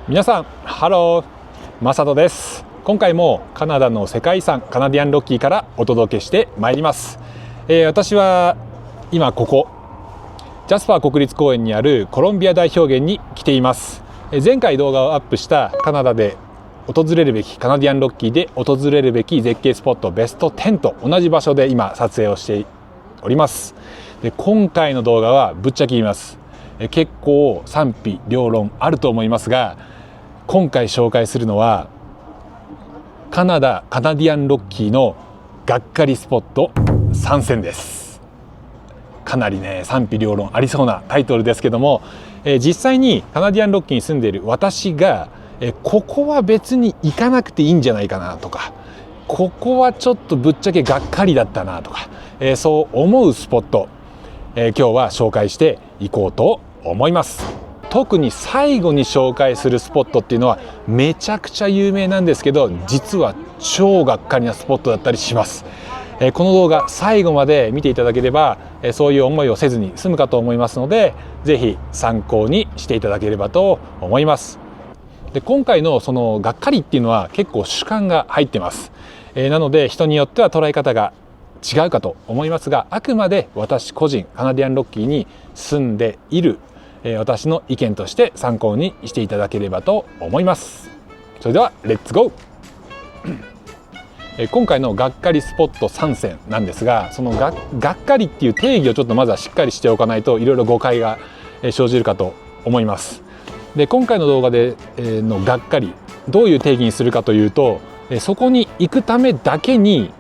皆さんハロー、マサトです。今回もカナダの世界遺産カナディアンロッキーからお届けしてまいります。私は今ここジャスパー国立公園にあるコロンビア大氷原に来ています。前回動画をアップしたカナダで訪れるべきカナディアンロッキーで訪れるべき絶景スポットベスト10と同じ場所で今撮影をしております。で今回の動画はぶっちゃけ言います。結構賛否両論あると思いますが、今回紹介するのはカナディアンロッキーのがっかりスポット3選です。かなりね賛否両論ありそうなタイトルですけども、実際にカナディアンロッキーに住んでいる私がここは別に行かなくていいんじゃないかなとか、ここはちょっとぶっちゃけがっかりだったなとか、そう思うスポット、今日は紹介していこうと思います。特に最後に紹介するスポットっていうのはめちゃくちゃ有名なんですけど、実は超がっかりなスポットだったりします。この動画最後まで見ていただければそういう思いをせずに済むかと思いますので、ぜひ参考にしていただければと思います。で今回のそのがっかりっていうのは結構主観が入ってます。なので人によっては捉え方が違うかと思いますが、あくまで私個人カナディアンロッキーに住んでいる私の意見として参考にしていただければと思います。それではレッツゴー。今回のがっかりスポット3選なんですが、そのがっかりっていう定義をちょっとまずはしっかりしておかないといろいろ誤解が生じるかと思います。で今回の動画でのがっかりどういう定義にするかというと、そこに行くためだけに、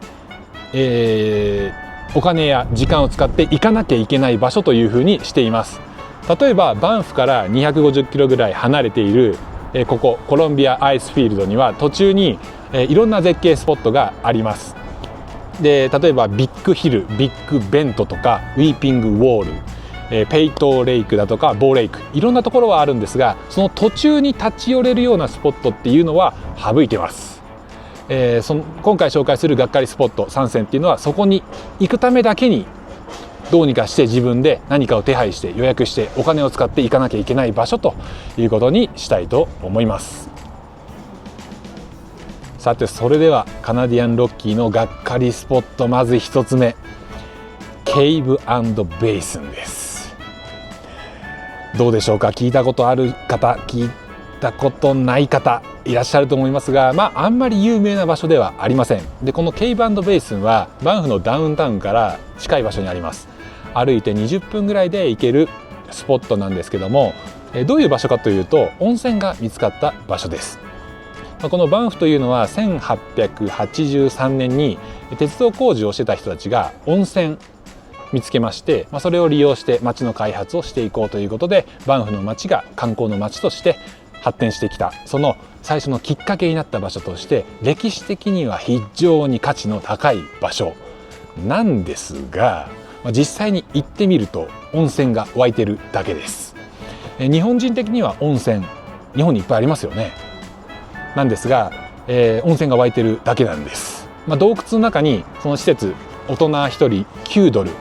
お金や時間を使って行かなきゃいけない場所というふうにしています。例えばバンフから250キロぐらい離れているここコロンビアアイスフィールドには途中にいろんな絶景スポットがあります。で例えばビッグヒル、ビッグベントとかウィーピングウォール、ペイトーレイクだとかボーレイク、いろんなところはあるんですが、その途中に立ち寄れるようなスポットっていうのは省いてます。今回紹介するがっかりスポット3選っていうのはそこに行くためだけにどうにかして自分で何かを手配して予約してお金を使って行かなきゃいけない場所ということにしたいと思います。さてそれではカナディアンロッキーのがっかりスポット、まず1つ目、ケイブ&ベイスンです。どうでしょうか。聞いたことある方、聞いたことない方いらっしゃると思いますが、あんまり有名な場所ではありません。でこのケイブ&ベイスンはバンフのダウンタウンから近い場所にあります。歩いて20分ぐらいで行けるスポットなんですけども、どういう場所かというと温泉が見つかった場所です。このバンフというのは1883年に鉄道工事をしてた人たちが温泉見つけまして、それを利用して町の開発をしていこうということでバンフの町が観光の町として発展してきた、その最初のきっかけになった場所として歴史的には非常に価値の高い場所なんですが、実際に行ってみると温泉が湧いてるだけです。日本人的には温泉日本にいっぱいありますよね。なんですが、温泉が湧いてるだけなんです。洞窟の中にその施設大人1人9ドル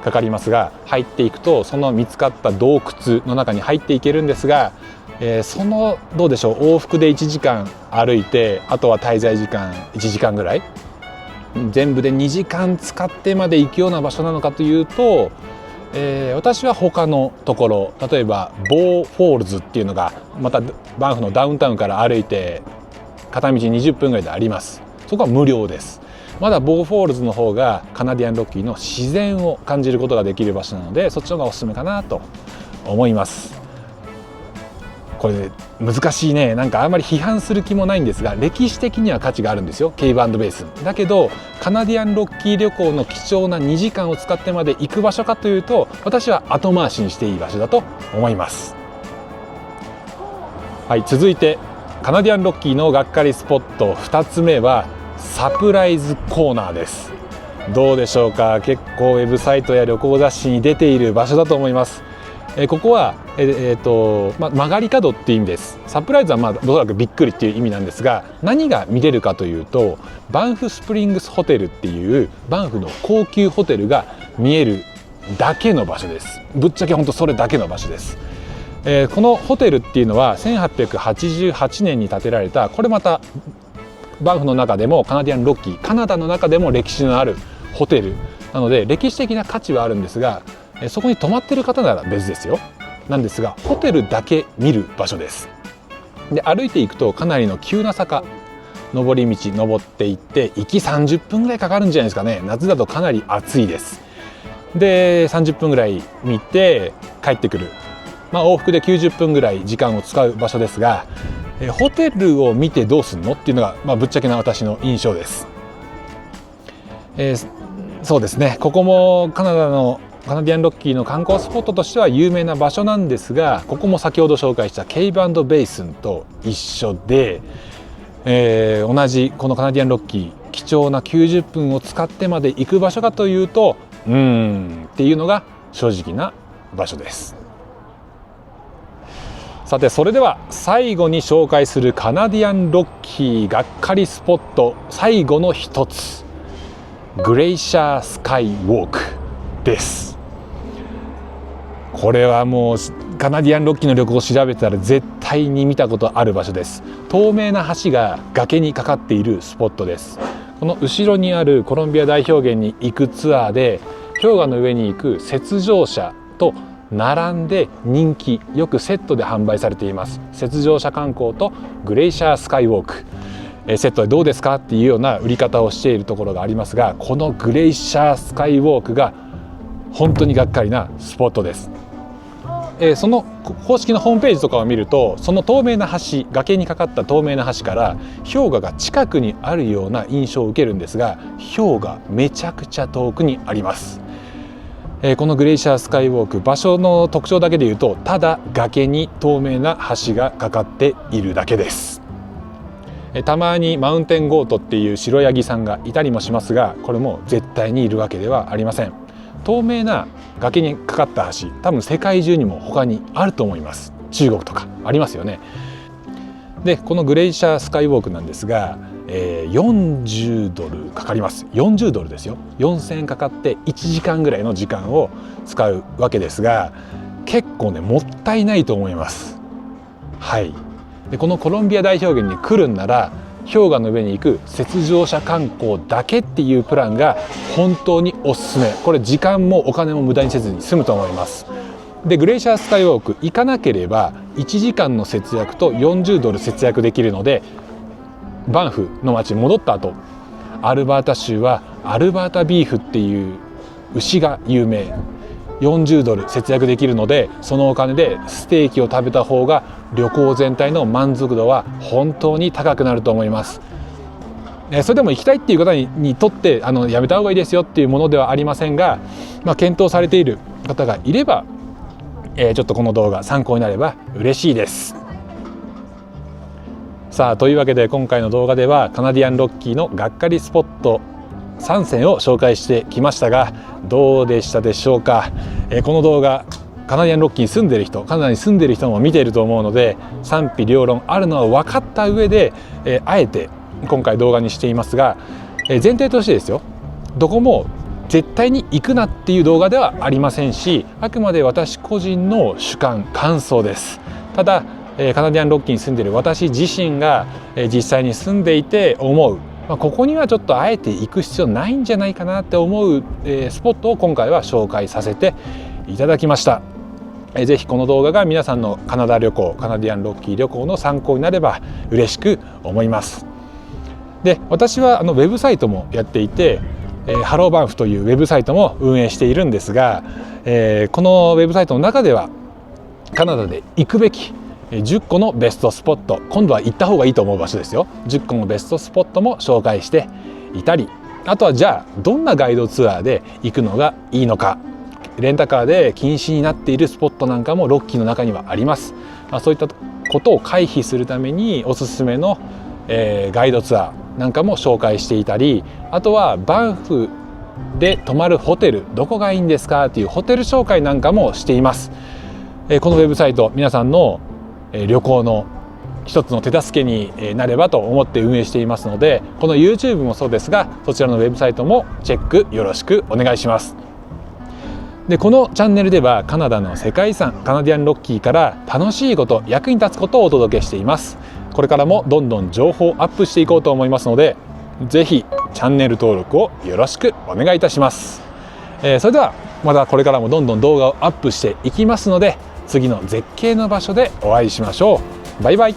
かかりますが、入っていくとその見つかった洞窟の中に入っていけるんですが、そのどうでしょう、往復で1時間歩いて、あとは滞在時間1時間ぐらい、全部で2時間使ってまで行くような場所なのかというと、私は他のところ、例えばボーフォールズっていうのがまたバンフのダウンタウンから歩いて片道20分ぐらいであります。そこは無料です。まだボーフォールズの方がカナディアンロッキーの自然を感じることができる場所なので、そっちの方がおすすめかなと思います。これ難しいね。なんかあんまり批判する気もないんですが、歴史的には価値があるんですよ、ケイブ&ベイスン。だけどカナディアンロッキー旅行の貴重な2時間を使ってまで行く場所かというと、私は後回しにしていい場所だと思います。はい、続いてカナディアンロッキーのがっかりスポット2つ目はサプライズコーナーです。どうでしょうか。結構ウェブサイトや旅行雑誌に出ている場所だと思います。ここは、曲がり角っていう意味です。サプライズはおそらくびっくりっていう意味なんですが、何が見れるかというとバンフスプリングスホテルっていうバンフの高級ホテルが見えるだけの場所です。ぶっちゃけ本当それだけの場所です。このホテルっていうのは1888年に建てられた、これまたバンフの中でもカナディアンロッキー、カナダの中でも歴史のあるホテルなので、歴史的な価値はあるんですが、そこに泊まってる方なら別ですよ。なんですが、ホテルだけ見る場所です。で、歩いていくとかなりの急な坂、上り道登っていって、行き30分ぐらいかかるんじゃないですかね。夏だとかなり暑いです。で、30分ぐらい見て帰ってくる、往復で90分ぐらい時間を使う場所ですが、ホテルを見てどうすんのっていうのが、ぶっちゃけな私の印象です。そうですね、ここもカナディアンロッキーの観光スポットとしては有名な場所なんですが、ここも先ほど紹介したケイブ&ベイスンと一緒で、同じこのカナディアンロッキー、貴重な90分を使ってまで行く場所かというと、っていうのが正直な場所です。さて、それでは最後に紹介するカナディアンロッキーがっかりスポット、最後の一つ、グレイシャースカイウォークです。これはもうカナディアンロッキーの旅行を調べたら絶対に見たことある場所です。透明な橋が崖にかかっているスポットです。この後ろにあるコロンビア大氷原に行くツアーで、氷河の上に行く雪上車と並んで人気、よくセットで販売されています。雪上車観光とグレイシャースカイウォーク、セットでどうですかっていうような売り方をしているところがありますが、このグレイシャースカイウォークが本当にがっかりなスポットです。その公式のホームページとかを見ると、その透明な橋、崖にかかった透明な橋から氷河が近くにあるような印象を受けるんですが、氷河めちゃくちゃ遠くにあります。このグレイシャースカイウォーク、場所の特徴だけでいうと、ただ崖に透明な橋がかかっているだけです。たまにマウンテンゴートっていう白ヤギさんがいたりもしますが、これも絶対にいるわけではありません。透明な崖にかかった橋、多分世界中にも他にあると思います。中国とかありますよね。で、このグレイシャースカイウォークなんですが、40ドルかかります。40ドルですよ。4000円かかって1時間ぐらいの時間を使うわけですが、結構ね、もったいないと思います。はい。で、このコロンビア大氷原に来るんなら、氷河の上に行く雪上車観光だけっていうプランが本当におすすめ。これ時間もお金も無駄にせずに済むと思います。で、グレイシャースカイウォーク行かなければ1時間の節約と40ドル節約できるので、バンフの町に戻った後、アルバータ州はアルバータビーフっていう牛が有名。40ドル節約できるので、そのお金でステーキを食べた方が旅行全体の満足度は本当に高くなると思います。それでも行きたいっていう方にとってやめた方がいいですよっていうものではありませんが、検討されている方がいれば、ちょっとこの動画参考になれば嬉しいです。さあ、というわけで今回の動画ではカナディアンロッキーのがっかりスポット3選を紹介してきましたが、どうでしたでしょうか。この動画、カナディアンロッキーに住んでいる人、カナダに住んでいる人も見ていると思うので、賛否両論あるのは分かった上で、あえて今回動画にしていますが、前提としてですよ、どこも絶対に行くなっていう動画ではありませんし、あくまで私個人の主観、感想です。ただカナディアンロッキーに住んでいる私自身が実際に住んでいて思う、ここにはちょっとあえて行く必要ないんじゃないかなって思うスポットを今回は紹介させていただきました。ぜひこの動画が皆さんのカナダ旅行、カナディアンロッキー旅行の参考になれば嬉しく思います。で、私はウェブサイトもやっていて、ハローバンフというウェブサイトも運営しているんですが、このウェブサイトの中ではカナダで行くべき10個のベストスポット、今度は行った方がいいと思う場所ですよ。10個のベストスポットも紹介していたり、あとはじゃあどんなガイドツアーで行くのがいいのか、レンタカーで禁止になっているスポットなんかもロッキーの中にはあります。そういったことを回避するためにおすすめの、ガイドツアーなんかも紹介していたり、あとはバンフで泊まるホテルどこがいいんですかっていうホテル紹介なんかもしています。このウェブサイト、皆さんの旅行の一つの手助けになればと思って運営していますので、この YouTube もそうですが、そちらのウェブサイトもチェックよろしくお願いします。でこのチャンネルではカナダの世界遺産カナディアンロッキーから楽しいこと、役に立つことをお届けしています。これからもどんどん情報をアップしていこうと思いますので、ぜひチャンネル登録をよろしくお願いいたします。それではまたこれからもどんどん動画をアップしていきますので、次の絶景の場所でお会いしましょう。バイバイ。